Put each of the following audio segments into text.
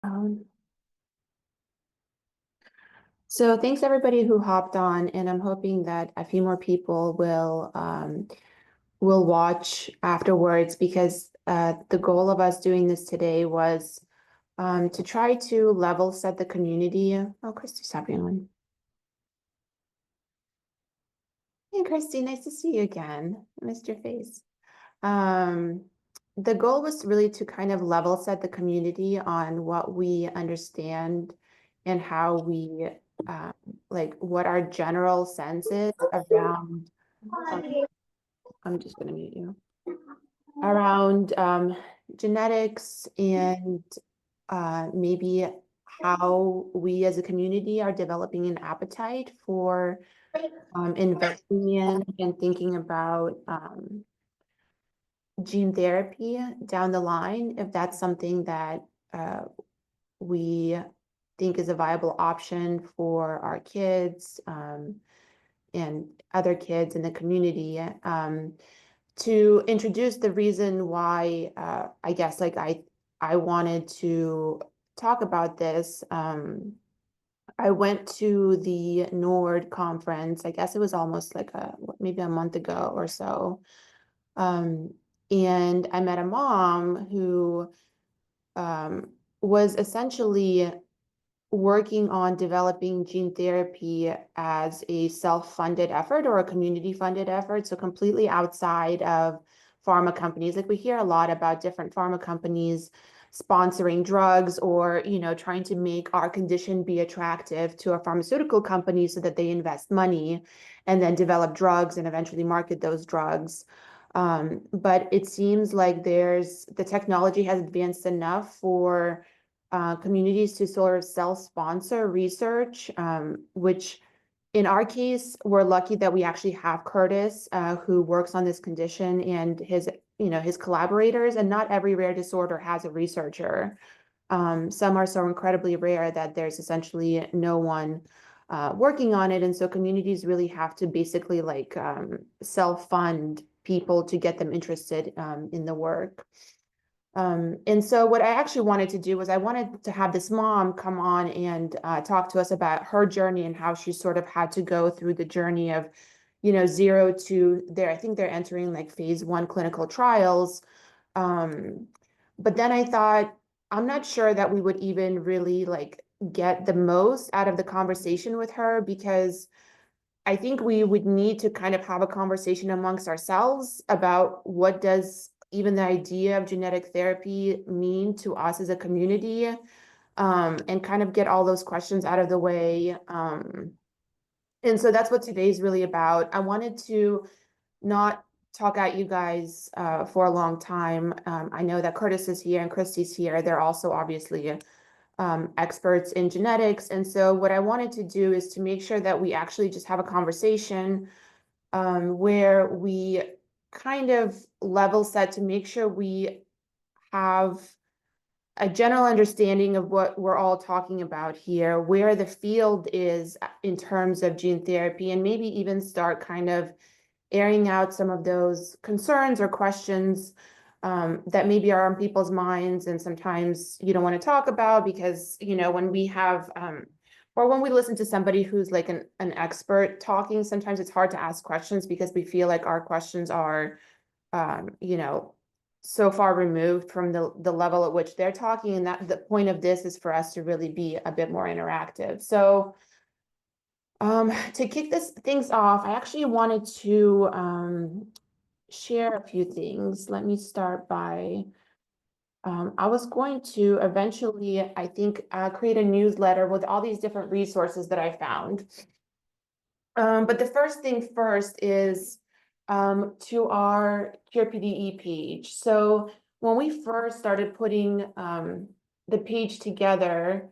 Um, so thanks everybody who hopped on, and I'm hoping that a few more people will watch afterwards because the goal of us doing this today was to try to level set the community. Oh, Christy's hopping on. Hey, Christy, nice to see you again. I missed your face. Um, the goal was really to kind of level set the community on what we understand and how we um, like what our general sense is around. I'm just going to mute you. Around genetics and maybe how we as a community are developing an appetite for investing in and thinking about gene therapy down the line, if that's something that uh, we think is a viable option for our kids and other kids in the community. To introduce the reason why I guess like I wanted to talk about this. I went to the NORD conference. I guess it was almost like maybe a month ago or so. Um, and I met a mom who was essentially working on developing gene therapy as a self-funded effort or a community-funded effort, so completely outside of pharma companies. Like we hear a lot about different pharma companies sponsoring drugs or, trying to make our condition be attractive to a pharmaceutical company so that they invest money and then develop drugs and eventually market those drugs. But it seems like the technology has advanced enough for communities to sort of self-sponsor research, which in our case, we're lucky that we actually have Curtis, who works on this condition and his collaborators, and not every rare disorder has a researcher. Some are so incredibly rare that there's essentially no one working on it. And so communities really have to basically like self-fund people to get them interested in the work. And so what I actually wanted to do was I wanted to have this mom come on and talk to us about her journey and how she sort of had to go through the journey of, zero to I think they're entering like phase 1 clinical trials. But then I thought, I'm not sure that we would even really like get the most out of the conversation with her, because I think we would need to kind of have a conversation amongst ourselves about what does even the idea of genetic therapy mean to us as a community, and kind of get all those questions out of the way. And so that's what today's really about. I wanted to not talk at you guys for a long time. I know that Curtis is here and Christy's here. They're also obviously experts in genetics. And so what I wanted to do is to make sure that we actually just have a conversation where we kind of level set to make sure we have a general understanding of what we're all talking about here, where the field is in terms of gene therapy, and maybe even start kind of airing out some of those concerns or questions that maybe are on people's minds and sometimes you don't want to talk about because, when we have or when we listen to somebody who's like an expert talking, sometimes it's hard to ask questions because we feel like our questions are, so far removed from the level at which they're talking. And that the point of this is for us to really be a bit more interactive. So to kick things off, I actually wanted to share a few things. Let me start by, I was going to eventually, I think, create a newsletter with all these different resources that I found. But the first thing first is to our CurePDE page. So when we first started putting the page together,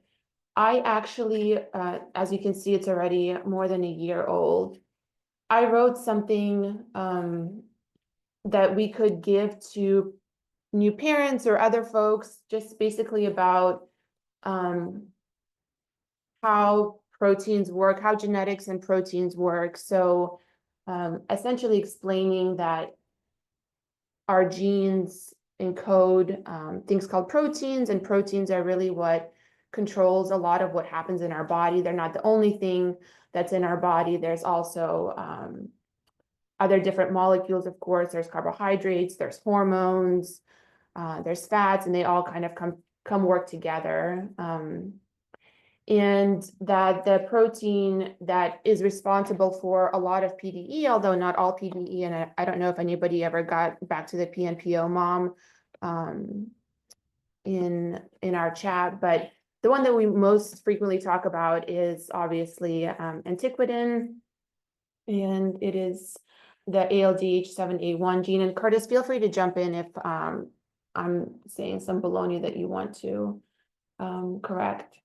I actually, as you can see, it's already more than a year old. I wrote something that we could give to new parents or other folks, just basically about how proteins work, how genetics and proteins work. So essentially explaining that our genes encode things called proteins, and proteins are really what controls a lot of what happens in our body. They're not the only thing that's in our body. There's also other different molecules, of course. There's carbohydrates, there's hormones, there's fats, and they all kind of come work together. And that the protein that is responsible for a lot of PDE, although not all PDE, and I don't know if anybody ever got back to the PNPO mom in our chat, but the one that we most frequently talk about is obviously antiquidin, and it is the ALDH7A1 gene. And Curtis, feel free to jump in if I'm saying some baloney that you want to correct.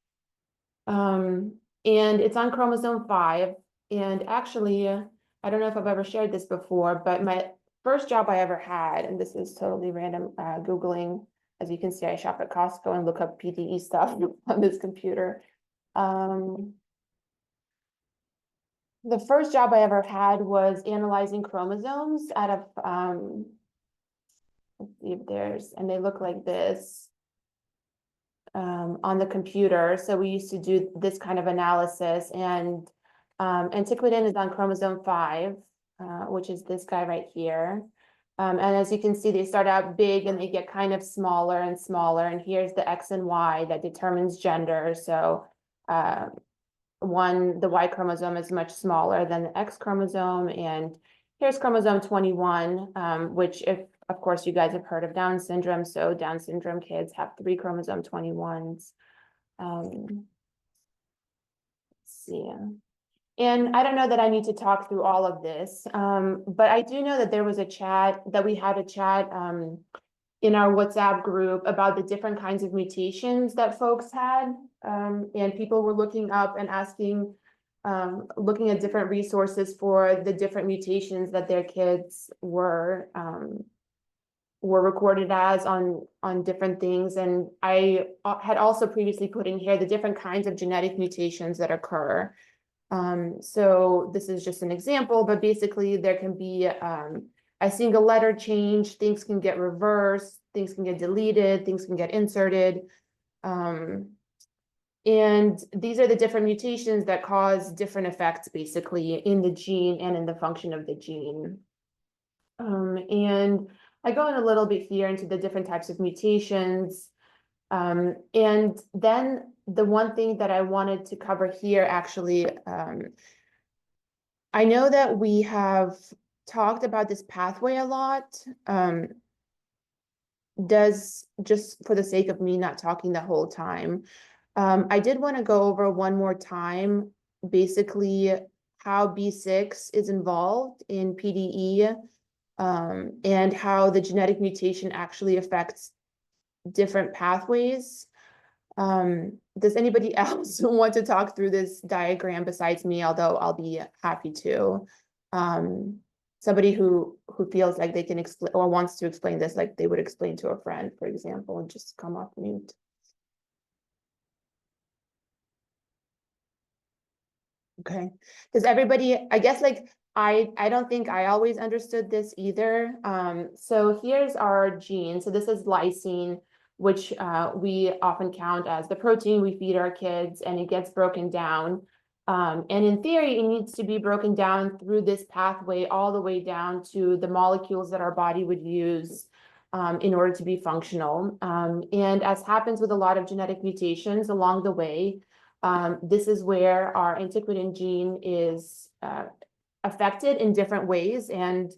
And it's on chromosome 5. And actually, I don't know if I've ever shared this before, but my first job I ever had, and this is totally random, Googling, as you can see, I shop at Costco and look up PDE stuff on this computer. The first job I ever had was analyzing chromosomes out of, let's see if there's, and they look like this. On the computer. So we used to do this kind of analysis, and antiquidin is on chromosome 5, which is this guy right here. And as you can see, they start out big and they get kind of smaller and smaller. And here's the X and Y that determines gender. So the Y chromosome is much smaller than the X chromosome. And here's chromosome 21, which, if of course you guys have heard of Down syndrome, so Down syndrome kids have 3 chromosome 21s. Let's see. And I don't know that I need to talk through all of this, but I do know that there was a chat, that we had a chat in our WhatsApp group about the different kinds of mutations that folks had. And people were looking up and asking, looking at different resources for the different mutations that their kids were recorded as on different things. And I had also previously put in here the different kinds of genetic mutations that occur. So this is just an example, but basically there can be a single letter change, things can get reversed, things can get deleted, things can get inserted. And these are the different mutations that cause different effects basically in the gene and in the function of the gene. And I go in a little bit here into the different types of mutations. And then the one thing that I wanted to cover here, actually, I know that we have talked about this pathway a lot. Just for the sake of me not talking the whole time, I did want to go over one more time, basically how B6 is involved in PDE. And how the genetic mutation actually affects different pathways. Does anybody else want to talk through this diagram besides me? Although I'll be happy to. Somebody who feels like they can explain or wants to explain this, like they would explain to a friend, for example, and just come off mute. Okay, does everybody, I guess, like, I don't think I always understood this either. So here's our gene. So this is lysine, which we often count as the protein we feed our kids, and it gets broken down. And in theory, it needs to be broken down through this pathway all the way down to the molecules that our body would use in order to be functional. And as happens with a lot of genetic mutations along the way, this is where our antiquidin gene is affected in different ways. And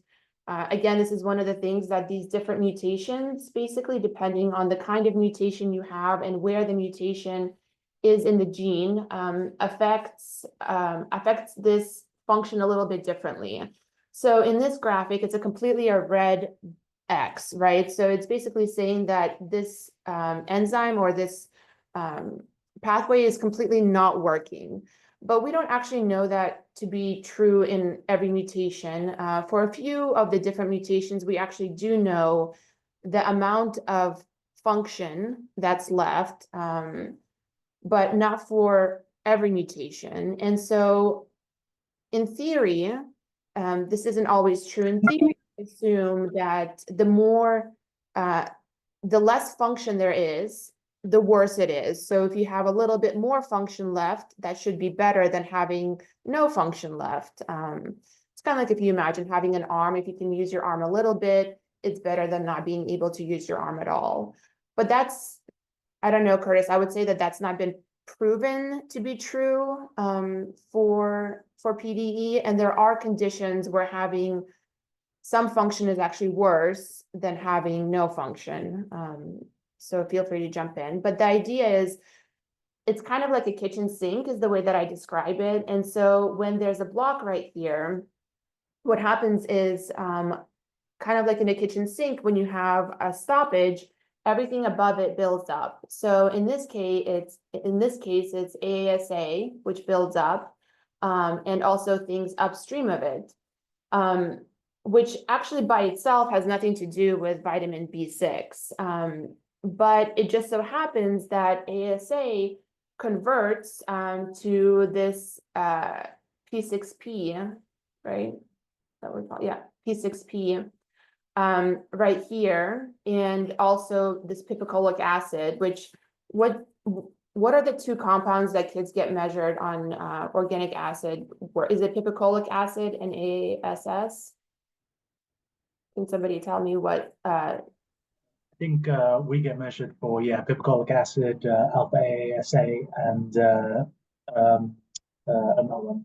again, this is one of the things that these different mutations, basically depending on the kind of mutation you have and where the mutation is in the gene, affects this function a little bit differently. So in this graphic, it's completely a red X, right? So it's basically saying that this enzyme or this pathway is completely not working. But we don't actually know that to be true in every mutation. For a few of the different mutations, we actually do know the amount of function that's left, but not for every mutation. And so in theory, this isn't always true. In theory, assume that the less function there is, the worse it is. So if you have a little bit more function left, that should be better than having no function left. It's kind of like if you imagine having an arm, if you can use your arm a little bit, it's better than not being able to use your arm at all. But that's, I don't know, Curtis, I would say that that's not been proven to be true for PDE. And there are conditions where having some function is actually worse than having no function. So feel free to jump in. But the idea is, it's kind of like a kitchen sink is the way that I describe it. And so when there's a block right here, what happens is kind of like in a kitchen sink, when you have a stoppage, everything above it builds up. So in this case, it's ASA, which builds up, and also things upstream of it, which actually by itself has nothing to do with vitamin B6. But it just so happens that ASA converts to this P6P, right? That would call, yeah, P6P right here, and also this piperacolic acid, which what are the two compounds that kids get measured on organic acid? Where is it, piperacolic acid and ASS? Can somebody tell me what I think we get measured for, yeah, piperacolic acid, alpha ASA, and another one.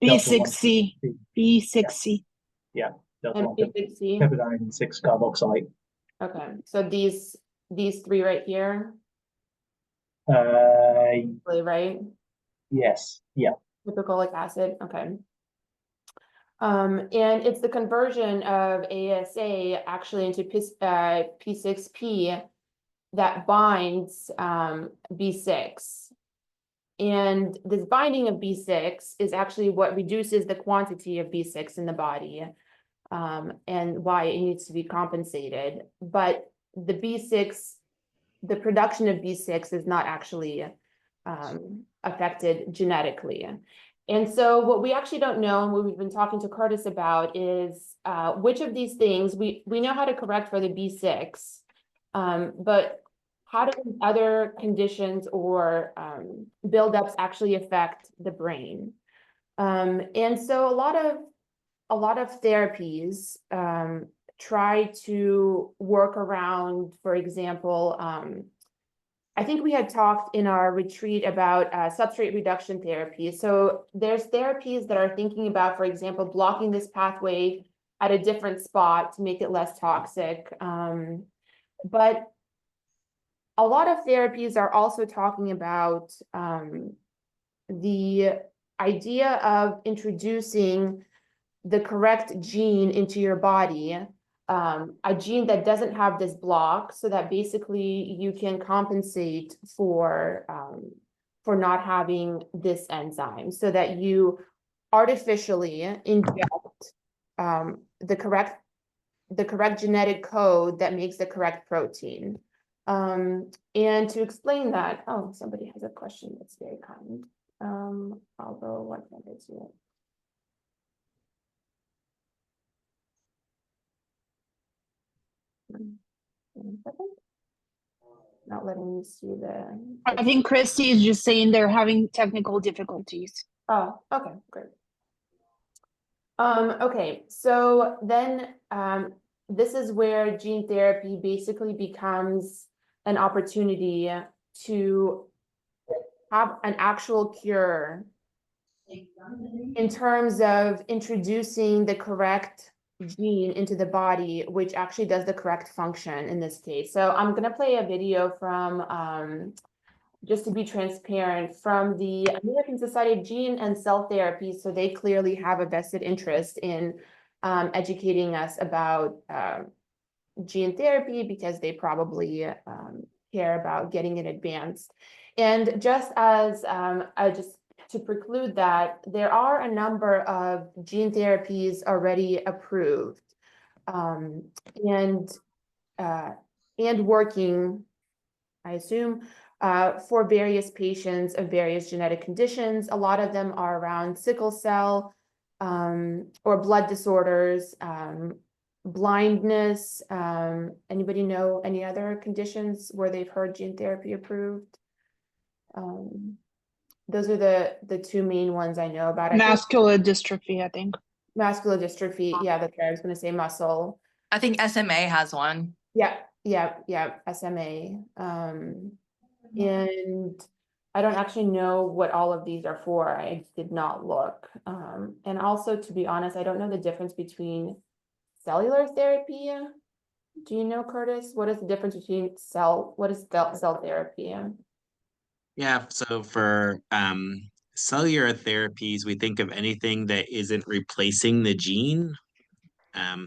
B6C. B6C. Yeah, that's one. P6C? Peptidine 6-carboxylate. Okay, so these three right here, right? Yes, yeah. Piperacolic acid, okay. And it's the conversion of ASA actually into P6P that binds B6. And this binding of B6 is actually what reduces the quantity of B6 in the body, and why it needs to be compensated. But the B6, the production of B6 is not actually affected genetically. And so what we actually don't know, and what we've been talking to Curtis about, is which of these things, we know how to correct for the B6, but how do other conditions or buildups actually affect the brain? And so a lot of therapies try to work around, for example, I think we had talked in our retreat about substrate reduction therapy. So there's therapies that are thinking about, for example, blocking this pathway at a different spot to make it less toxic. But a lot of therapies are also talking about the idea of introducing the correct gene into your body, a gene that doesn't have this block, so that basically you can compensate for not having this enzyme, so that you artificially inject the correct genetic code that makes the correct protein. And to explain that, oh, somebody has a question that's very kind. Although what can I do? Not letting me see the. I think Christy is just saying they're having technical difficulties. Oh, okay, great. Okay, so then this is where gene therapy basically becomes an opportunity to have an actual cure in terms of introducing the correct gene into the body, which actually does the correct function in this case. So I'm going to play a video from, just to be transparent, from the American Society of Gene and Cell Therapy. So they clearly have a vested interest in educating us about gene therapy, because they probably care about getting it advanced. And just as just to preclude that, there are a number of gene therapies already approved and working, I assume, for various patients of various genetic conditions. A lot of them are around sickle cell or blood disorders, blindness, anybody know any other conditions where they've heard gene therapy approved? Those are the two main ones I know about. I think Muscular dystrophy, I think. muscular dystrophy, yeah, that's right, I was gonna say muscle. I think SMA has one. Yeah, SMA. And I don't actually know what all of these are for. I did not look. And also, to be honest, I don't know the difference between cellular therapy. Do you know, Curtis? What is the difference between what is cell therapy? Yeah, so for cellular therapies, we think of anything that isn't replacing the gene.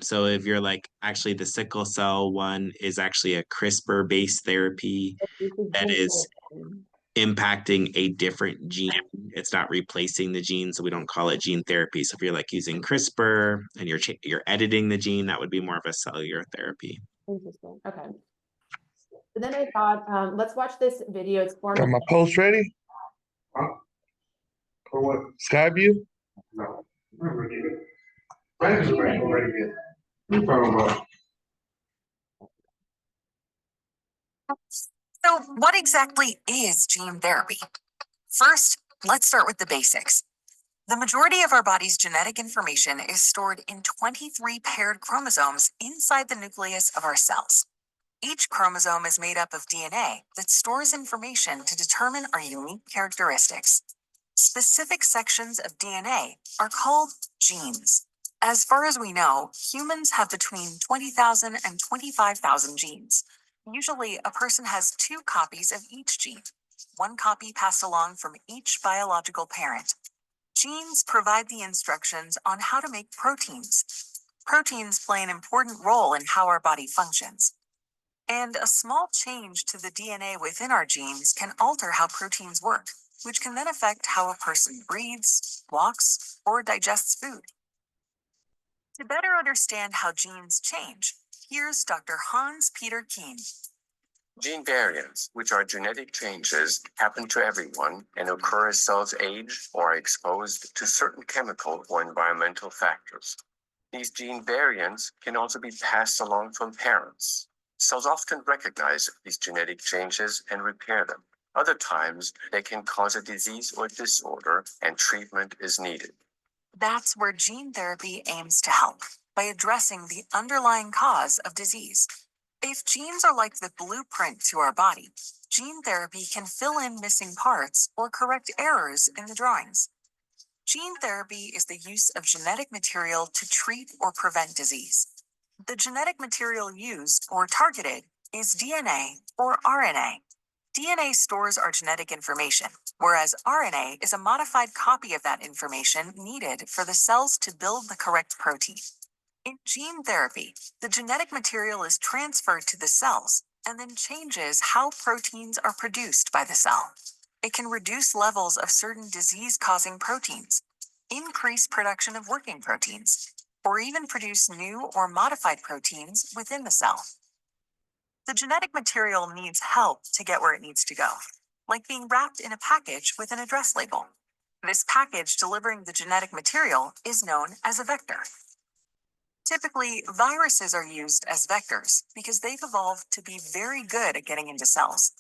So if you're like, actually the sickle cell one is actually a CRISPR-based therapy that is impacting a different gene. It's not replacing the gene, so we don't call it gene therapy. So if you're like using CRISPR and you're editing the gene, that would be more of a cellular therapy. Interesting. Okay. So then I thought, let's watch this video. It's for Got my post ready? For what? Skyview? No, we're ready. Frank's ready yet. What are you talking about? So, what exactly is gene therapy? First, let's start with the basics. The majority of our body's genetic information is stored in 23 paired chromosomes inside the nucleus of our cells. Each chromosome is made up of DNA that stores information to determine our unique characteristics. Specific sections of DNA are called genes. As far as we know, humans have between 20,000 and 25,000 genes. Usually, a person has 2 copies of each gene, 1 copy passed along from each biological parent. Genes provide the instructions on how to make proteins. Proteins play an important role in how our body functions. And a small change to the DNA within our genes can alter how proteins work, which can then affect how a person breathes, walks, or digests food. To better understand how genes change, here's Dr. Hans-Peter Kien. Gene variants, which are genetic changes, happen to everyone and occur as cells age or are exposed to certain chemical or environmental factors. These gene variants can also be passed along from parents. Cells often recognize these genetic changes and repair them. Other times, they can cause a disease or disorder, and treatment is needed. That's where gene therapy aims to help, by addressing the underlying cause of disease. If genes are like the blueprint to our body, gene therapy can fill in missing parts or correct errors in the drawings. Gene therapy is the use of genetic material to treat or prevent disease. The genetic material used or targeted is DNA or RNA. DNA stores our genetic information, whereas RNA is a modified copy of that information needed for the cells to build the correct protein. In gene therapy, the genetic material is transferred to the cells and then changes how proteins are produced by the cell. It can reduce levels of certain disease-causing proteins, increase production of working proteins, or even produce new or modified proteins within the cell. The genetic material needs help to get where it needs to go, like being wrapped in a package with an address label. This package delivering the genetic material is known as a vector. Typically, viruses are used as vectors because they've evolved to be very good at getting into cells.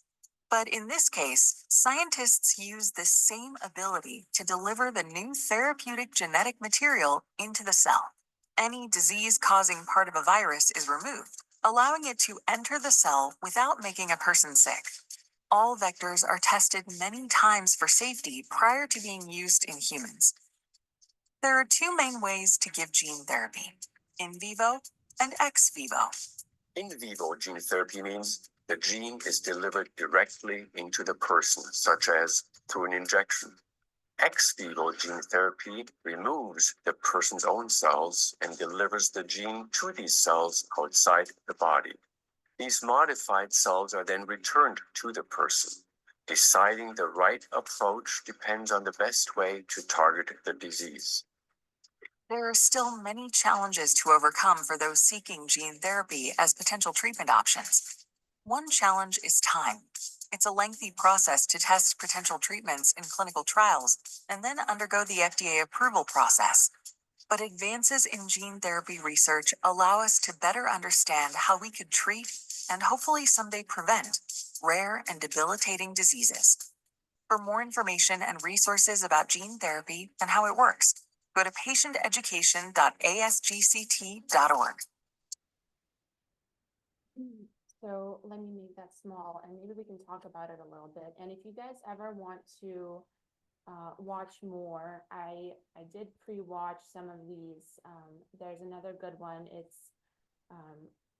But in this case, scientists use this same ability to deliver the new therapeutic genetic material into the cell. Any disease-causing part of a virus is removed, allowing it to enter the cell without making a person sick. All vectors are tested many times for safety prior to being used in humans. There are 2 main ways to give gene therapy: in vivo and ex vivo. In vivo gene therapy means the gene is delivered directly into the person, such as through an injection. Ex vivo gene therapy removes the person's own cells and delivers the gene to these cells outside the body. These modified cells are then returned to the person. Deciding the right approach depends on the best way to target the disease. There are still many challenges to overcome for those seeking gene therapy as potential treatment options. One challenge is time. It's a lengthy process to test potential treatments in clinical trials and then undergo the FDA approval process. But advances in gene therapy research allow us to better understand how we could treat and hopefully someday prevent rare and debilitating diseases. For more information and resources about gene therapy and how it works, go to patienteducation.asgct.org. So let me make that small and maybe we can talk about it a little bit. And if you guys ever want to watch more, I did pre-watch some of these. There's another good one. It's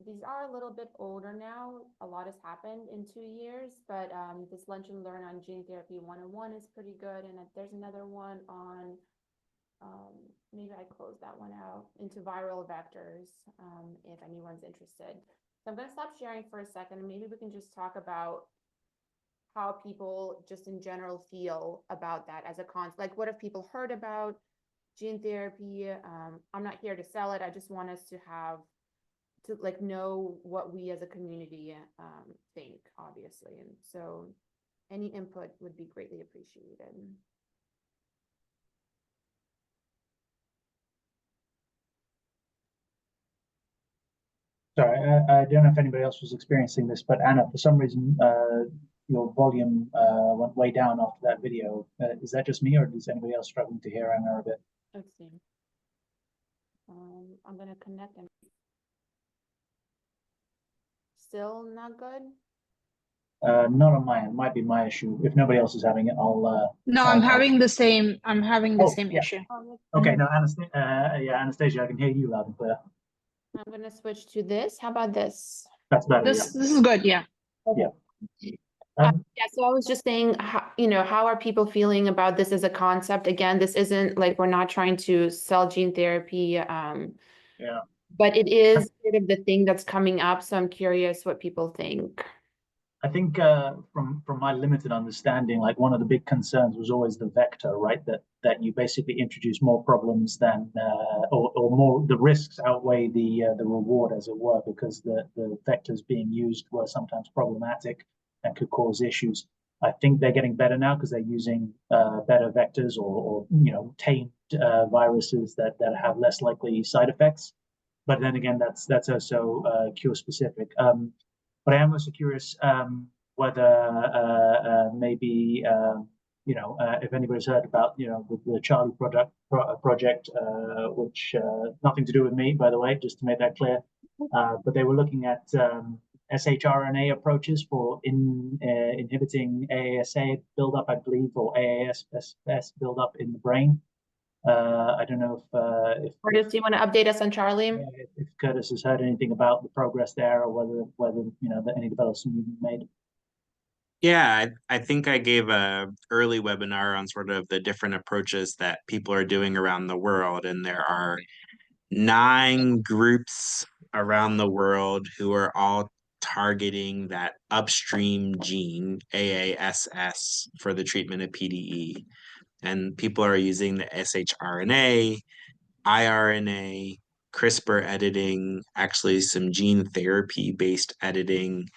these are a little bit older now. A lot has happened in 2 years, but this Lunch and Learn on Gene Therapy 101 is pretty good. And there's another one on maybe I closed that one out, into viral vectors, if anyone's interested. So I'm going to stop sharing for a second and maybe we can just talk about how people just in general feel about that as a concept. Like, what have people heard about gene therapy? I'm not here to sell it. I just want us to like know what we as a community think, obviously. And so any input would be greatly appreciated. Sorry, I don't know if anybody else was experiencing this, but Anna, for some reason, your volume went way down after that video. Is that just me, or is anybody else struggling to hear Anna a bit? Let's see. I'm gonna connect them. Still not good? Not on my end. Might be my issue. If nobody else is having it, I'll. No, I'm I'll- having the same. I'm having the Oh, same yeah. issue. Okay, no, Anastasia, I can hear you loud and clear. I'm gonna switch to this. How about this? That's better. This is good. Yeah. Yeah. Yeah, so I was just saying, how are people feeling about this as a concept? Again, this isn't like, we're not trying to sell gene therapy. Yeah. But it is sort of the thing that's coming up, so I'm curious what people think. I think from my limited understanding, like one of the big concerns was always the vector, right? That you basically introduce more problems than or more, the risks outweigh the reward, as it were, because the vectors being used were sometimes problematic and could cause issues. I think they're getting better now because they're using better vectors or tamed viruses that have less likely side effects. But then again, that's also cure specific. But I am also curious whether maybe if anybody's heard about the Charlie project, which nothing to do with me, by the way, just to make that clear. But they were looking at shRNA approaches for inhibiting AASA buildup, I believe, or AASS buildup in the brain. I don't know if Curtis, do you want to update us on Charlie? if Curtis has heard anything about the progress there, or whether that any developments have been made. Yeah, I think I gave a early webinar on sort of the different approaches that people are doing around the world, and there are 9 groups around the world who are all targeting that upstream gene AASS for the treatment of PDE. And people are using the shRNA, iRNA, CRISPR editing, actually some gene therapy based editing,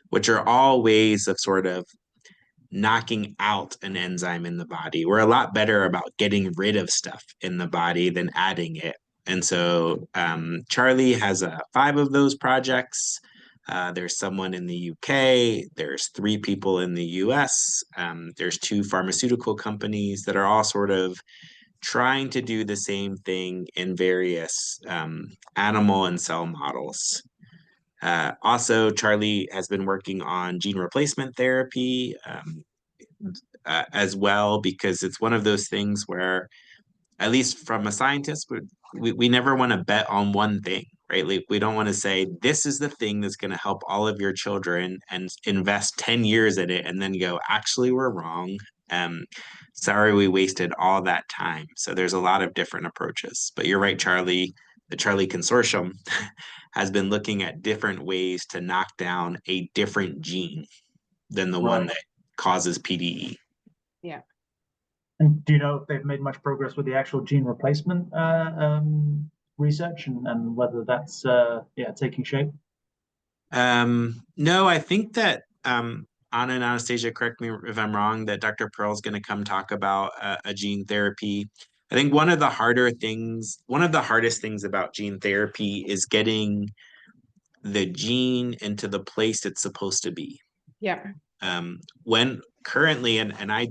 which are all ways of sort of knocking out an enzyme in the body. We're a lot better about getting rid of stuff in the body than adding it. And so Charlie has 5 of those projects. There's someone in the UK, there's 3 people in the US, there's 2 pharmaceutical companies that are all sort of trying to do the same thing in various animal and cell models. Also, Charlie has been working on gene replacement therapy as well, because it's one of those things where, at least from a scientist, we never want to bet on one thing, right? Like, we don't want to say, this is the thing that's going to help all of your children, and invest 10 years in it and then go, actually, we're wrong. Sorry, we wasted all that time. So there's a lot of different approaches. But you're right, Charlie. The Charlie Consortium has been looking at different ways to knock down a different gene than the one that causes PDE. Yeah. And do you know if they've made much progress with the actual gene replacement research, and whether that's taking shape? No, I think that Anna and Anastasia, correct me if I'm wrong, that Dr. Pearl is going to come talk about a gene therapy I think one of the hardest things about gene therapy is getting the gene into the place it's supposed to be. Yeah. When currently, and I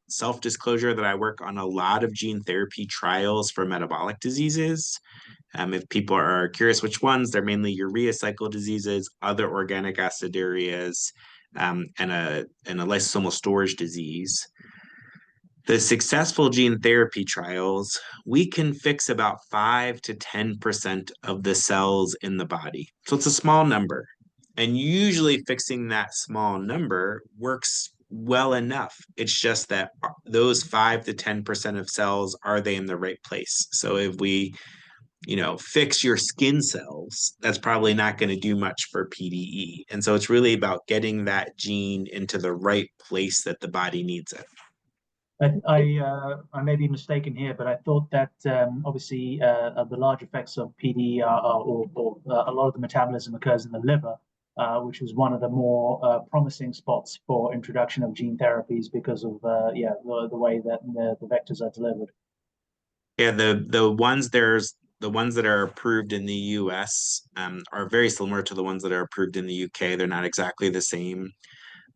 self-disclosure that I work on a lot of gene therapy trials for metabolic diseases. If people are curious which ones, they're mainly urea cycle diseases, other organic acidureas, and a lysosomal storage disease. The successful gene therapy trials, we can fix about 5 to 10% of the cells in the body. So it's a small number. And usually fixing that small number works well enough. It's just that those 5 to 10% of cells, are they in the right place? So if we, fix your skin cells, that's probably not going to do much for PDE. And so it's really about getting that gene into the right place that the body needs it. I may be mistaken here, but I thought that obviously the large effects of PD or a lot of the metabolism occurs in the liver, which was one of the more promising spots for introduction of gene therapies because of the way that the vectors are delivered. Yeah, the ones that are approved in the US are very similar to the ones that are approved in the UK. They're not exactly the same,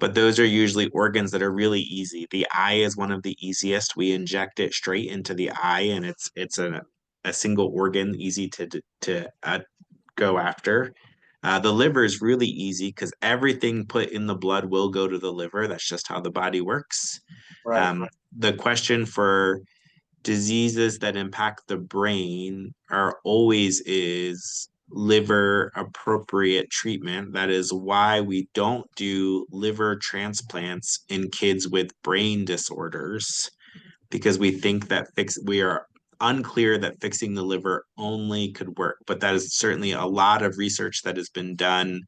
but those are usually organs that are really easy. The eye is one of the easiest. We inject it straight into the eye, and it's a single organ, easy to go after. The liver is really easy because everything put in the blood will go to the liver. That's just how the body works. Right. The question for diseases that impact the brain are always is liver appropriate treatment. That is why we don't do liver transplants in kids with brain disorders, because we think that we are unclear that fixing the liver only could work. But that is certainly a lot of research that has been done,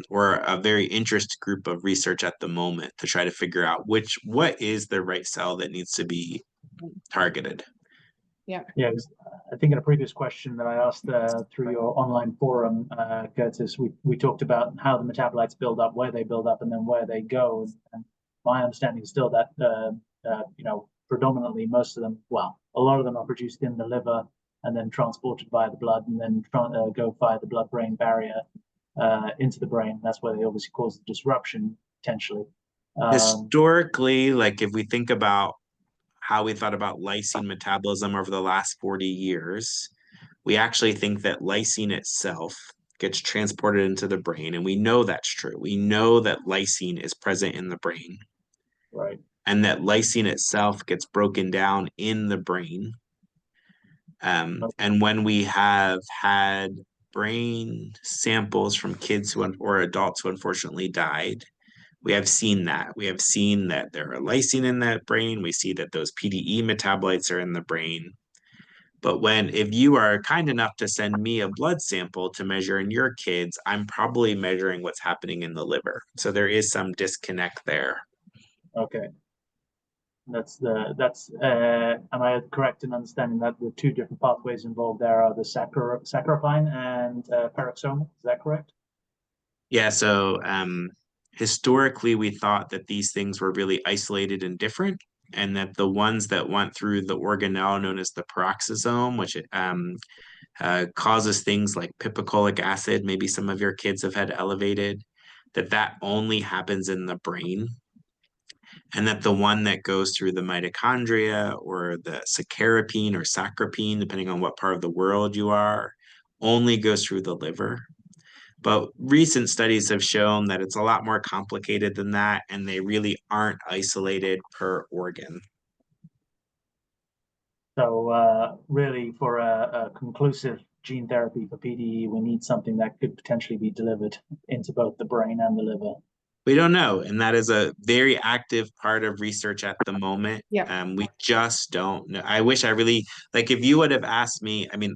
or a very interested group of research at the moment to try to figure out what is the right cell that needs to be targeted. Yeah, I think in a previous question that I asked through your online forum, Curtis, we talked about how the metabolites build up, where they build up, and then where they go. And my understanding is still that predominantly most of them, well, a lot of them are produced in the liver and then transported via the blood, and then go via the blood-brain barrier into the brain. That's where they obviously cause the disruption potentially. Historically, like if we think about how we thought about lysine metabolism over the last 40 years, we actually think that lysine itself gets transported into the brain, and we know that's true. We know that lysine is present in the brain. Right. And that lysine itself gets broken down in the brain. And when we have had brain samples from kids or adults who unfortunately died, we have seen that. We have seen that there are lysine in that brain. We see that those PDE metabolites are in the brain. But if you are kind enough to send me a blood sample to measure in your kids, I'm probably measuring what's happening in the liver. So there is some disconnect there. Okay. Am I correct in understanding that the two different pathways involved there are the saccharopion and peroxisome? Is that correct? Yeah, so historically we thought that these things were really isolated and different, and that the ones that went through the organelle known as the peroxisome, which causes things like piperacolic acid, maybe some of your kids have had elevated, that only happens in the brain. And that the one that goes through the mitochondria or the saccharopine or saccharopine, depending on what part of the world you are, only goes through the liver. But recent studies have shown that it's a lot more complicated than that, and they really aren't isolated per organ. So really, for a conclusive gene therapy for PDE, we need something that could potentially be delivered into both the brain and the liver. We don't know, and that is a very active part of research at the moment. Yeah. We just don't know. I wish I really, like, if you would have asked me, I mean,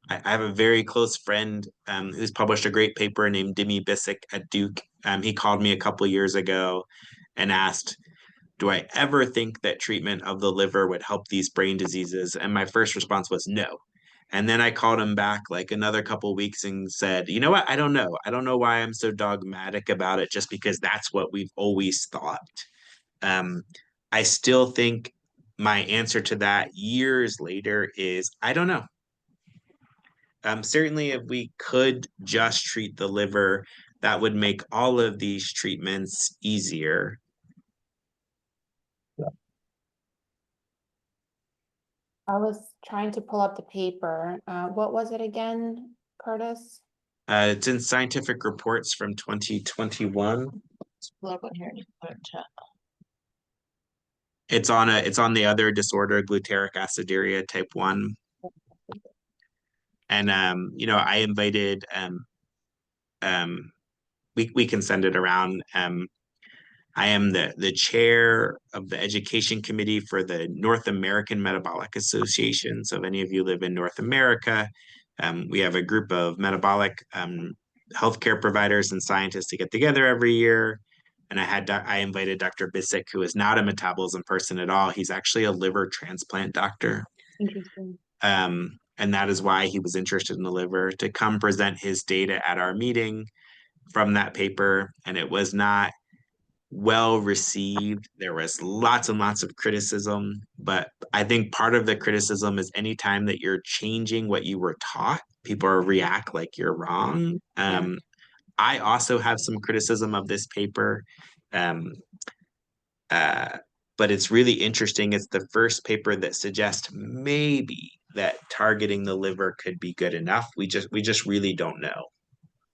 I have a very close friend who's published a great paper named Dimi Bissek at Duke. He called me a couple of years ago and asked, do I ever think that treatment of the liver would help these brain diseases? And my first response was no. And then I called him back like another couple of weeks and said, you know what? I don't know. I don't know why I'm so dogmatic about it, just because that's what we've always thought. I still think my answer to that years later is I don't know. Certainly, if we could just treat the liver, that would make all of these treatments easier. I was trying to pull up the paper. What was it again, Curtis? It's in Scientific Reports from 2021. It's on the other disorder, glutaric aciduria type 1. And I invited we can send it around. I am the chair of the education committee for the North American Metabolic Association. So if any of you live in North America, we have a group of metabolic healthcare providers and scientists to get together every year. And I invited Dr. Bissek, who is not a metabolism person at all. He's actually a liver transplant doctor. Interesting. And that is why he was interested in the liver, to come present his data at our meeting from that paper. And it was not well received. There was lots and lots of criticism, but I think part of the criticism is anytime that you're changing what you were taught, people react like you're wrong. I also have some criticism of this paper. But it's really interesting. It's the first paper that suggests maybe that targeting the liver could be good enough. We just really don't know.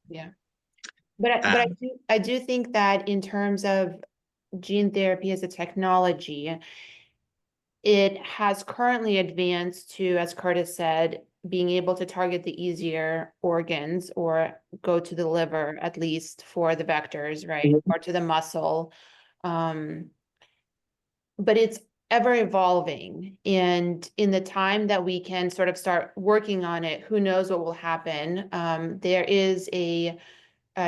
Yeah. But I do think that in terms of gene therapy as a technology, it has currently advanced to, as Curtis said, being able to target the easier organs or go to the liver, at least for the vectors, right? Or to the muscle. But it's ever evolving. And in the time that we can sort of start working on it, who knows what will happen. There is a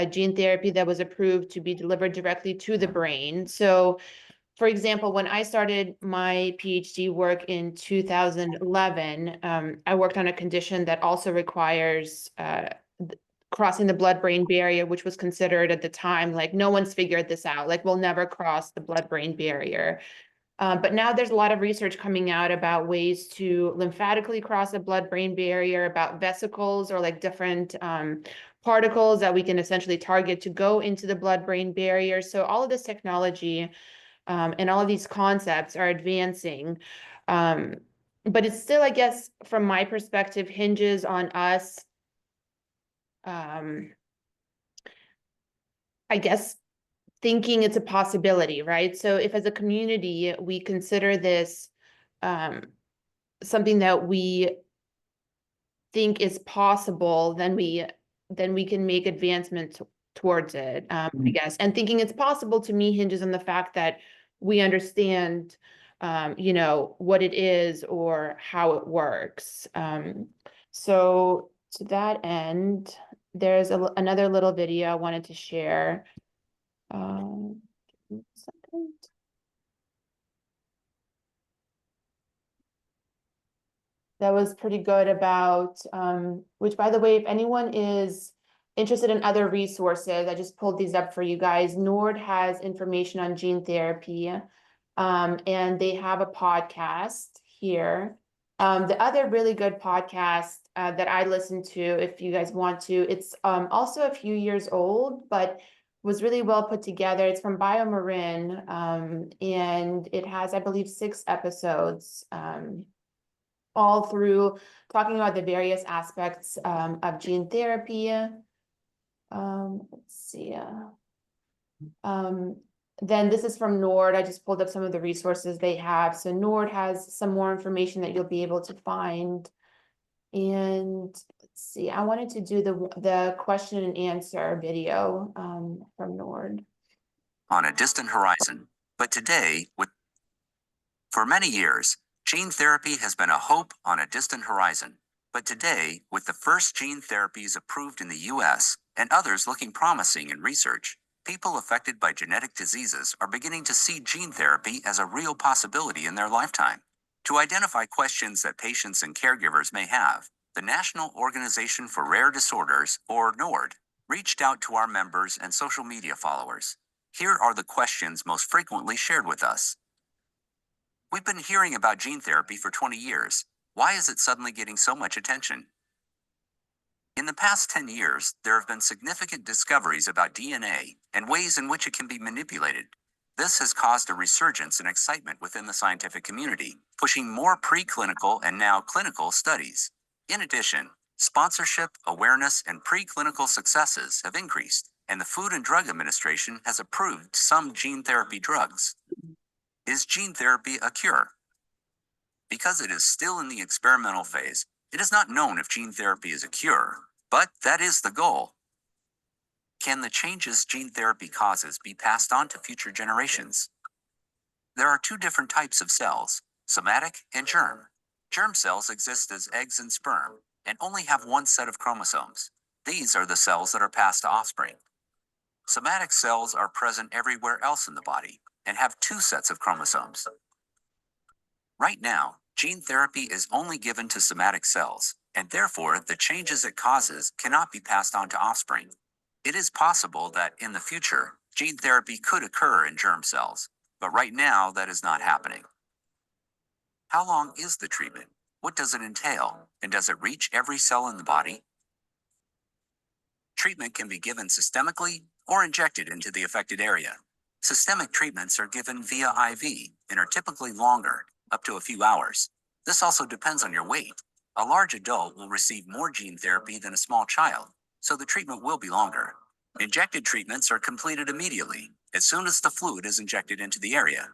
gene therapy that was approved to be delivered directly to the brain. So, for example, when I started my PhD work in 2011, I worked on a condition that also requires crossing the blood-brain barrier, which was considered at the time, like no one's figured this out, like we'll never cross the blood-brain barrier. But now there's a lot of research coming out about ways to lymphatically cross the blood-brain barrier, about vesicles or like different particles that we can essentially target to go into the blood-brain barrier. So all of this technology and all of these concepts are advancing. But it's still, I guess, from my perspective, hinges on us, I guess, thinking it's a possibility, right? So if as a community, we consider this something that we think is possible, then we can make advancements towards it, I guess. And thinking it's possible to me hinges on the fact that we understand, what it is or how it works. So to that end, there's another little video I wanted to share. Second. That was pretty good about, which by the way, if anyone is interested in other resources, I just pulled these up for you guys. NORD has information on gene therapy, and they have a podcast here. The other really good podcast that I listen to, if you guys want to, it's also a few years old, but was really well put together. It's from BioMarin, and it has, I believe, 6 episodes, all through talking about the various aspects of gene therapy. Let's see. Then this is from NORD. I just pulled up some of the resources they have. So NORD has some more information that you'll be able to find. And let's see, I wanted to do the question and answer video from NORD. On a distant horizon, but today, for many years, gene therapy has been a hope on a distant horizon. But today, with the first gene therapies approved in the US and others looking promising in research, people affected by genetic diseases are beginning to see gene therapy as a real possibility in their lifetime. To identify questions that patients and caregivers may have, the National Organization for Rare Disorders, or NORD, reached out to our members and social media followers. Here are the questions most frequently shared with us. We've been hearing about gene therapy for 20 years. Why is it suddenly getting so much attention? In the past 10 years, there have been significant discoveries about DNA and ways in which it can be manipulated. This has caused a resurgence in excitement within the scientific community, pushing more preclinical and now clinical studies. In addition, sponsorship, awareness, and preclinical successes have increased, and the Food and Drug Administration has approved some gene therapy drugs. Is gene therapy a cure? Because it is still in the experimental phase, it is not known if gene therapy is a cure, but that is the goal. Can the changes gene therapy causes be passed on to future generations? There are two different types of cells, somatic and germ. Germ cells exist as eggs and sperm, and only have one set of chromosomes. These are the cells that are passed to offspring. Somatic cells are present everywhere else in the body, and have two sets of chromosomes. Right now, gene therapy is only given to somatic cells, and therefore the changes it causes cannot be passed on to offspring. It is possible that in the future, gene therapy could occur in germ cells, but right now that is not happening. How long is the treatment? What does it entail? And does it reach every cell in the body? Treatment can be given systemically or injected into the affected area. Systemic treatments are given via IV and are typically longer, up to a few hours. This also depends on your weight. A large adult will receive more gene therapy than a small child, so the treatment will be longer. Injected treatments are completed immediately, as soon as the fluid is injected into the area.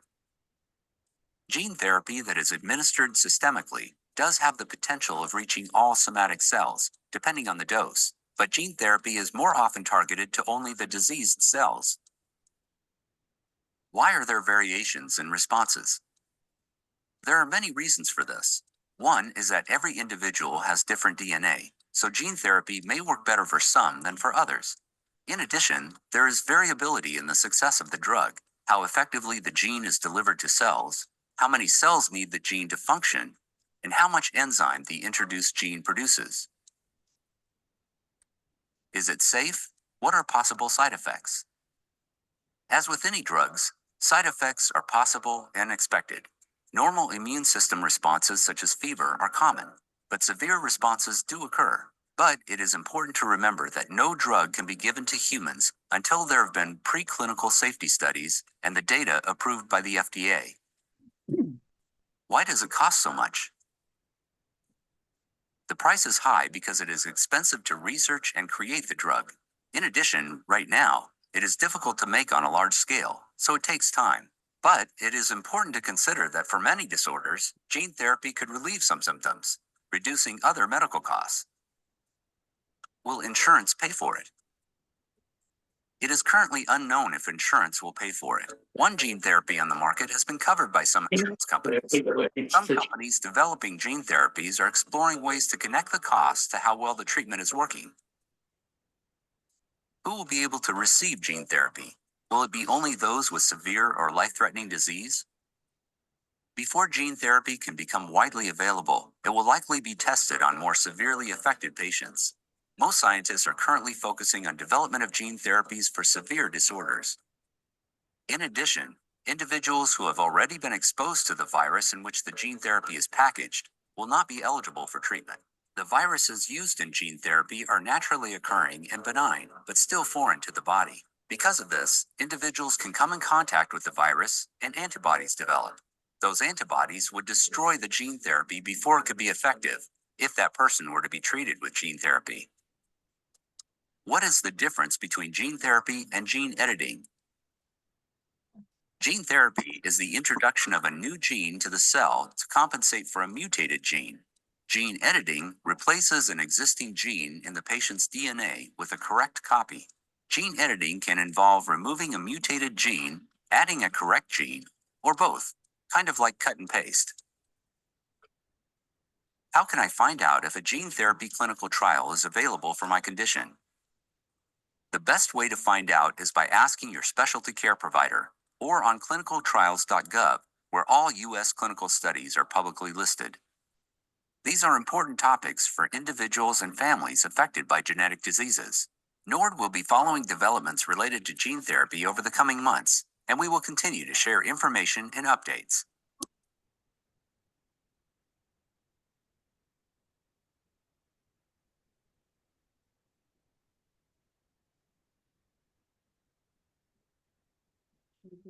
Gene therapy that is administered systemically does have the potential of reaching all somatic cells, depending on the dose, but gene therapy is more often targeted to only the diseased cells. Why are there variations in responses? There are many reasons for this. One is that every individual has different DNA, so gene therapy may work better for some than for others. In addition, there is variability in the success of the drug, how effectively the gene is delivered to cells, how many cells need the gene to function, and how much enzyme the introduced gene produces. Is it safe? What are possible side effects? As with any drugs, side effects are possible and expected. Normal immune system responses such as fever are common, but severe responses do occur. But it is important to remember that no drug can be given to humans until there have been preclinical safety studies and the data approved by the FDA. Why does it cost so much? The price is high because it is expensive to research and create the drug. In addition, right now, it is difficult to make on a large scale, so it takes time. But it is important to consider that for many disorders, gene therapy could relieve some symptoms, reducing other medical costs. Will insurance pay for it? It is currently unknown if insurance will pay for it. One gene therapy on the market has been covered by some insurance companies. Some companies developing gene therapies are exploring ways to connect the costs to how well the treatment is working. Who will be able to receive gene therapy? Will it be only those with severe or life-threatening disease? Before gene therapy can become widely available, it will likely be tested on more severely affected patients. Most scientists are currently focusing on development of gene therapies for severe disorders. In addition, individuals who have already been exposed to the virus in which the gene therapy is packaged will not be eligible for treatment. The viruses used in gene therapy are naturally occurring and benign, but still foreign to the body. Because of this, individuals can come in contact with the virus and antibodies develop. Those antibodies would destroy the gene therapy before it could be effective, if that person were to be treated with gene therapy. What is the difference between gene therapy and gene editing? Gene therapy is the introduction of a new gene to the cell to compensate for a mutated gene. Gene editing replaces an existing gene in the patient's DNA with a correct copy. Gene editing can involve removing a mutated gene, adding a correct gene, or both, kind of like cut and paste. How can I find out if a gene therapy clinical trial is available for my condition? The best way to find out is by asking your specialty care provider or on clinicaltrials.gov, where all U.S. clinical studies are publicly listed. These are important topics for individuals and families affected by genetic diseases. NORD will be following developments related to gene therapy over the coming months, and we will continue to share information and updates.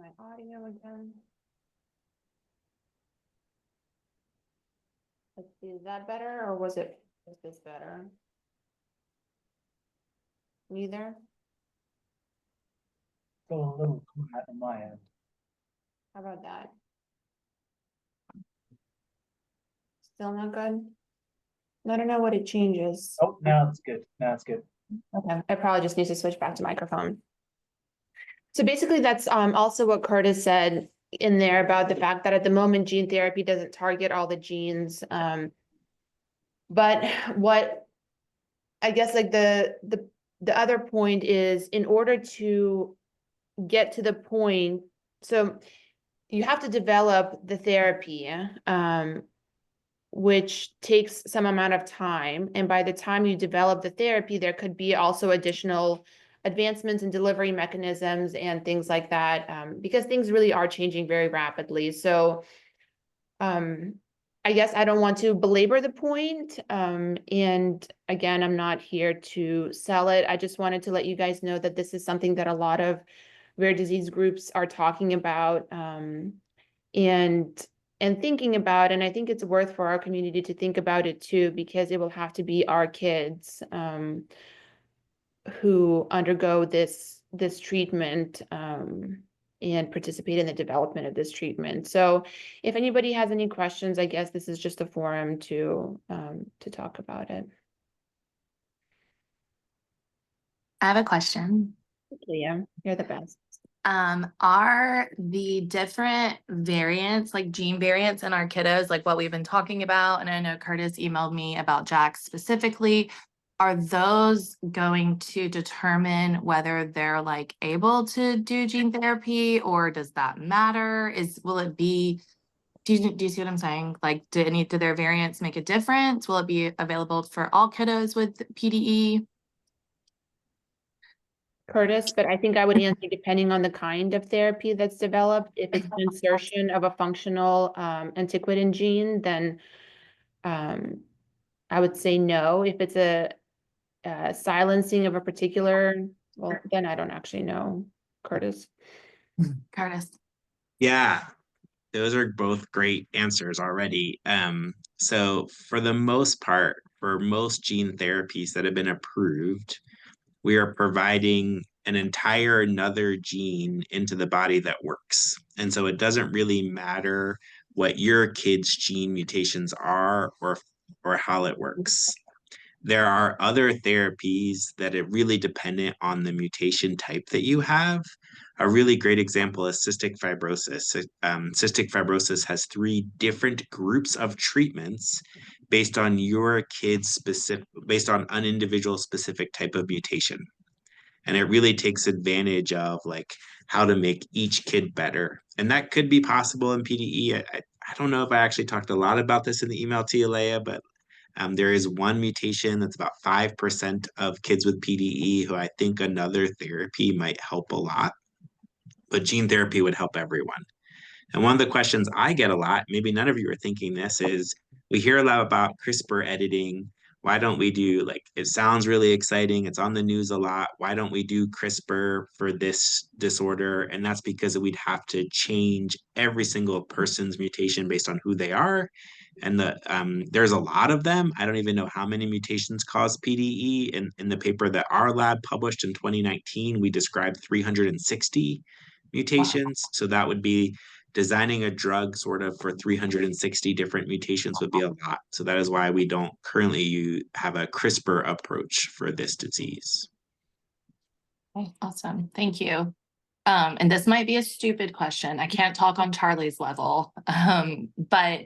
My audio again. Let's see, is that better or was this better? Neither? Still a little quiet on my end. How about that? Still not good? I don't know what it changes. Oh, now it's good. Now it's good. Okay, I probably just need to switch back to microphone. So basically, that's also what Curtis said in there about the fact that at the moment, gene therapy doesn't target all the genes. But what I guess like the other point is in order to get to the point, so you have to develop the therapy, which takes some amount of time. And by the time you develop the therapy, there could be also additional advancements in delivery mechanisms and things like that, because things really are changing very rapidly. So I guess I don't want to belabor the point. And again, I'm not here to sell it. I just wanted to let you guys know that this is something that a lot of rare disease groups are talking about, and thinking about, and I think it's worth for our community to think about it too, because it will have to be our kids who undergo this treatment and participate in the development of this treatment. So if anybody has any questions, I guess this is just a forum to talk about it. I have a question. Leah, you're the best. Are the different variants, like gene variants in our kiddos, like what we've been talking about, and I know Curtis emailed me about Jack specifically, are those going to determine whether they're like able to do gene therapy, or does that matter? Will it be, do you see what I'm saying? Like, do their variants make a difference? Will it be available for all kiddos with PDE? Curtis, but I think I would answer depending on the kind of therapy that's developed. If it's an insertion of a functional antiquin gene, then I would say no. If it's a silencing of a particular, well, then I don't actually know. Curtis. Curtis. Yeah, those are both great answers already. So for the most part, for most gene therapies that have been approved, we are providing an entire another gene into the body that works. And so it doesn't really matter what your kid's gene mutations are or how it works. There are other therapies that are really dependent on the mutation type that you have. A really great example is cystic fibrosis. Cystic fibrosis has 3 different groups of treatments based on your kid's specific, based on an individual specific type of mutation. And it really takes advantage of like how to make each kid better. And that could be possible in PDE. I don't know if I actually talked a lot about this in the email to you, Leah, but there is one mutation that's about 5% of kids with PDE who I think another therapy might help a lot. But gene therapy would help everyone. And one of the questions I get a lot, maybe none of you are thinking this, is we hear a lot about CRISPR editing. Why don't we do, like, it sounds really exciting. It's on the news a lot. Why don't we do CRISPR for this disorder? And that's because we'd have to change every single person's mutation based on who they are. And there's a lot of them. I don't even know how many mutations cause PDE. In the paper that our lab published in 2019, we described 360 mutations. So that would be designing a drug sort of for 360 different mutations would be a lot. So that is why we don't currently have a CRISPR approach for this disease. Okay, awesome. Thank you. And this might be a stupid question. I can't talk on Charlie's level, but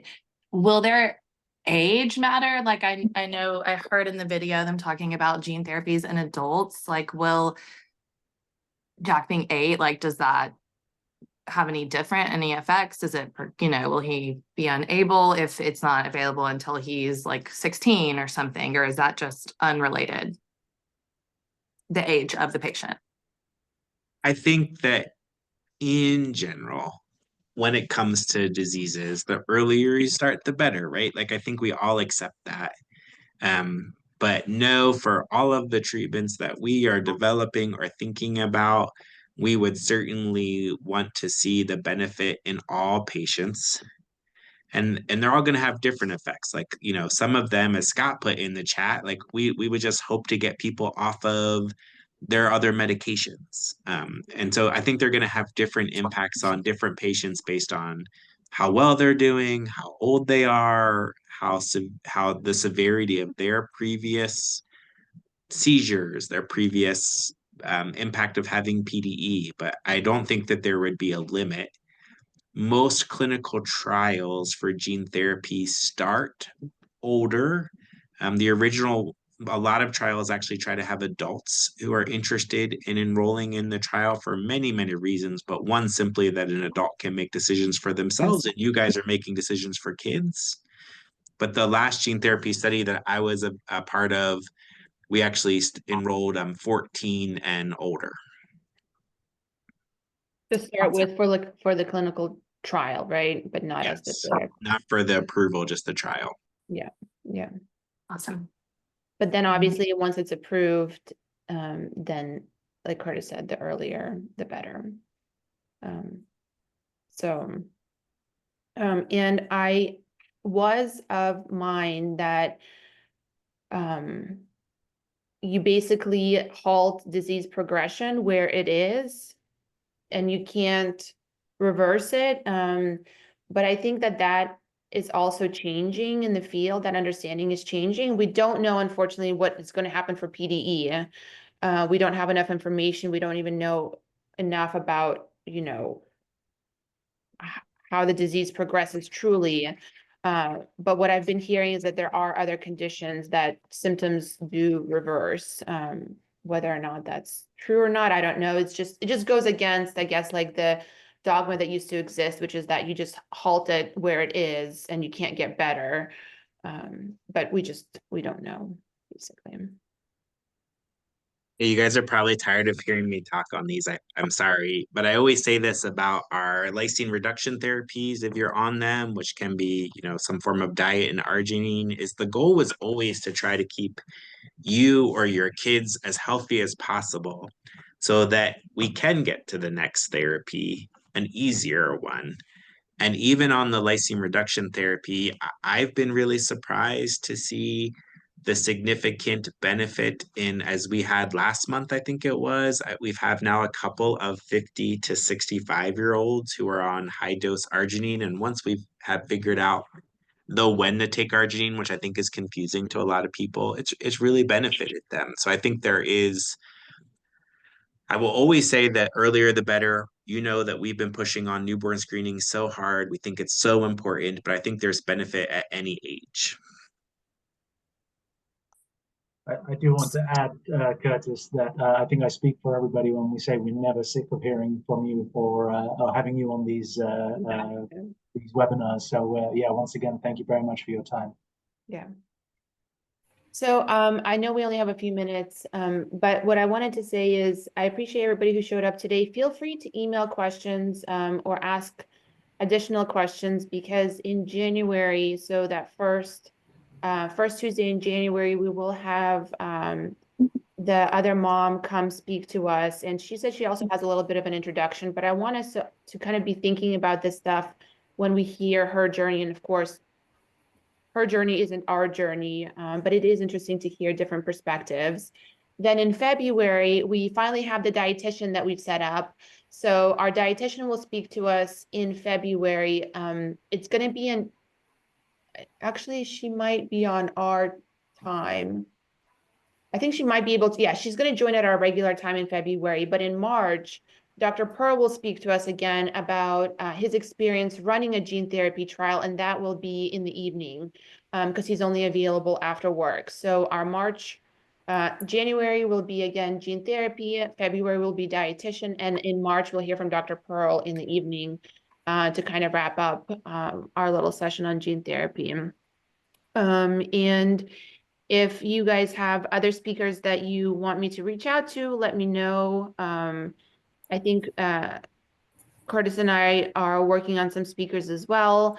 will their age matter? Like I know I heard in the video them talking about gene therapies in adults. Like, will Jack being 8, like, does that have any effects? Is it, will he be unable if it's not available until he's like 16 or something, or is that just unrelated? The age of the patient. I think that in general, when it comes to diseases, the earlier you start, the better, right? Like, I think we all accept that. But no, for all of the treatments that we are developing or thinking about, we would certainly want to see the benefit in all patients. And they're all going to have different effects. Like, you know, some of them, as Scott put in the chat, like we would just hope to get people off of their other medications. And so I think they're going to have different impacts on different patients based on how well they're doing, how old they are, how the severity of their previous seizures, their previous impact of having PDE. But I don't think that there would be a limit. Most clinical trials for gene therapy start older. A lot of trials actually try to have adults who are interested in enrolling in the trial for many, many reasons, but one simply that an adult can make decisions for themselves, and you guys are making decisions for kids. But the last gene therapy study that I was a part of, we actually enrolled 14 and older. To start with for the clinical trial, right? But not as the Yes, therapy. not for the approval, just the trial. Yeah. Awesome. But then obviously once it's approved, then like Curtis said, the earlier, the better. And I was of mind that you basically halt disease progression where it is, and you can't reverse it. But I think that is also changing in the field. That understanding is changing. We don't know, unfortunately, what is going to happen for PDE. We don't have enough information. We don't even know enough about, you know, how the disease progresses truly. But what I've been hearing is that there are other conditions that symptoms do reverse. Whether or not that's true or not, I don't know. It just goes against, I guess, like the dogma that used to exist, which is that you just halt it where it is and you can't get better. But we don't know, basically. You guys are probably tired of hearing me talk on these. I'm sorry, but I always say this about our lysine reduction therapies. If you're on them, which can be, you know, some form of diet and arginine, is the goal was always to try to keep you or your kids as healthy as possible so that we can get to the next therapy, an easier one. And even on the lysine reduction therapy, I've been really surprised to see the significant benefit in, as we had last month, I think it was, we've have now a couple of 50 to 65-year-olds who are on high dose arginine. And once we've have figured out when to take arginine, which I think is confusing to a lot of people, it's really benefited them. So I think I will always say that earlier the better. You know that we've been pushing on newborn screening so hard. We think it's so important, but I think there's benefit at any age. I do want to add, Curtis, that I think I speak for everybody when we say we're never sick of hearing from you or having you on these webinars. So yeah, once again, thank you very much for your time. Yeah. So I know we only have a few minutes, but what I wanted to say is I appreciate everybody who showed up today. Feel free to email questions or ask additional questions, because in January, so that first Tuesday in January, we will have the other mom come speak to us. And she said she also has a little bit of an introduction, but I want us to kind of be thinking about this stuff when we hear her journey. And of course, her journey isn't our journey, but it is interesting to hear different perspectives. Then in February, we finally have the dietitian that we've set up. So our dietitian will speak to us in February. It's going to be actually, she might be on our time. I think she might be able to, yeah, she's going to join at our regular time in February, but in March, Dr. Pearl will speak to us again about his experience running a gene therapy trial, and that will be in the evening because he's only available after work. So our January will be again gene therapy, February will be dietitian, and in March we'll hear from Dr. Pearl in the evening to kind of wrap up our little session on gene therapy. And if you guys have other speakers that you want me to reach out to, let me know. I think Curtis and I are working on some speakers as well.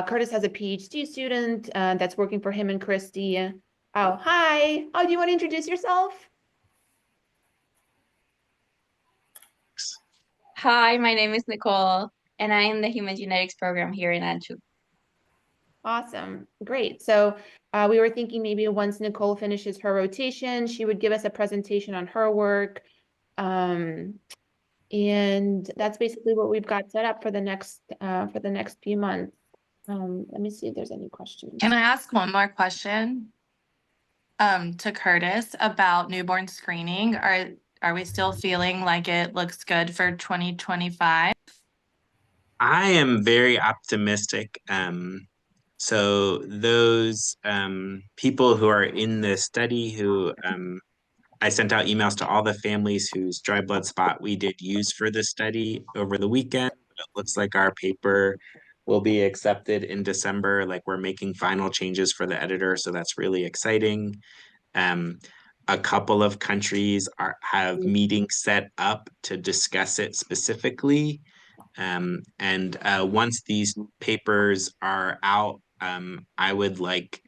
Curtis has a PhD student that's working for him and Christy. Oh, hi. Oh, do you want to introduce yourself? Hi, my name is Nicole, and I am the Human Genetics program here in Anchu. Awesome, great. So we were thinking maybe once Nicole finishes her rotation, she would give us a presentation on her work. And that's basically what we've got set up for the next few months. Let me see if there's any questions. Can I ask one more question? To Curtis about newborn screening. Are we still feeling like it looks good for 2025? I am very optimistic. So those people who are in the study who I sent out emails to all the families whose dry blood spot we did use for the study over the weekend. It looks like our paper will be accepted in December. Like we're making final changes for the editor, so that's really exciting. A couple of countries have meetings set up to discuss it specifically. And once these papers are out, I would like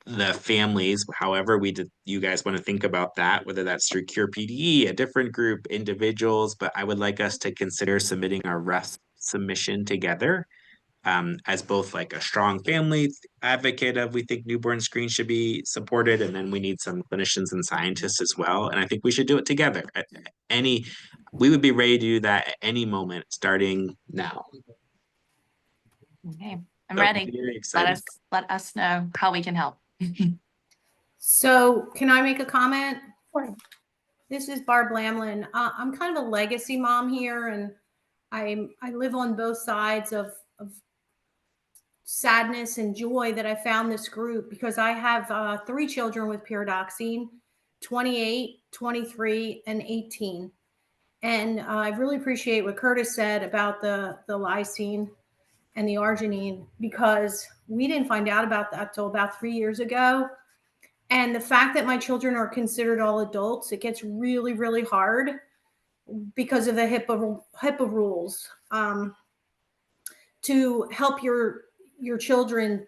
the families, however you guys want to think about that, whether that's through Cure PDE, a different group, individuals, but I would like us to consider submitting our REST submission together as both like a strong family advocate of we think newborn screen should be supported, and then we need some clinicians and scientists as well. And I think we should do it together. We would be ready to do that at any moment, starting now. Okay, I'm So ready. very excited. Let us know how we can help. So can I make a comment? Sure. This is Barb Lamlin. I'm kind of a legacy mom here, and I live on both sides of sadness and joy that I found this group, because I have 3 children with pyridoxine, 28, 23, and 18. And I really appreciate what Curtis said about the lysine and the arginine, because we didn't find out about that till about 3 years ago. And the fact that my children are considered all adults, it gets really, really hard because of the HIPAA rules to help your children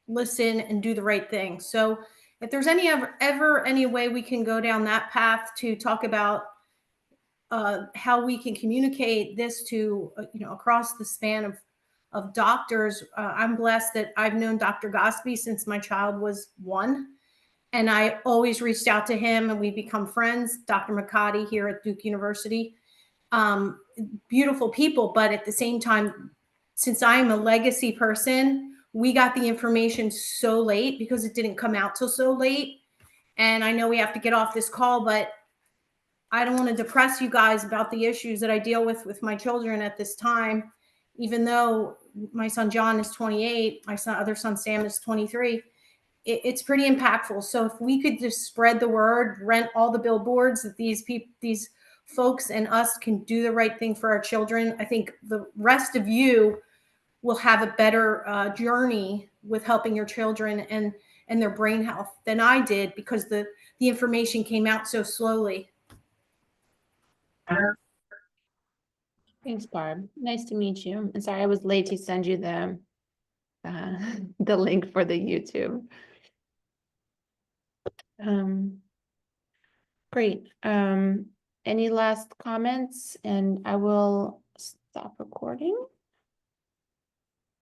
listen and do the right thing. So if there's ever any way we can go down that path to talk about how we can communicate this to across the span of doctors, I'm blessed that I've known Dr. Gosby since my child was 1. And I always reached out to him, and we become friends. Dr. McCarty here at Duke University. Beautiful people, but at the same time, since I'm a legacy person, we got the information so late because it didn't come out till so late. And I know we have to get off this call, but I don't want to depress you guys about the issues that I deal with my children at this time, even though my son John is 28, my other son Sam is 23. It's pretty impactful. So if we could just spread the word, rent all the billboards that these folks and us can do the right thing for our children, I think the rest of you will have a better journey with helping your children and their brain health than I did, because the information came out so slowly. Thanks, Barb. Nice to meet you. And sorry I was late to send you the link for the YouTube. Great. Any last comments? And I will stop recording.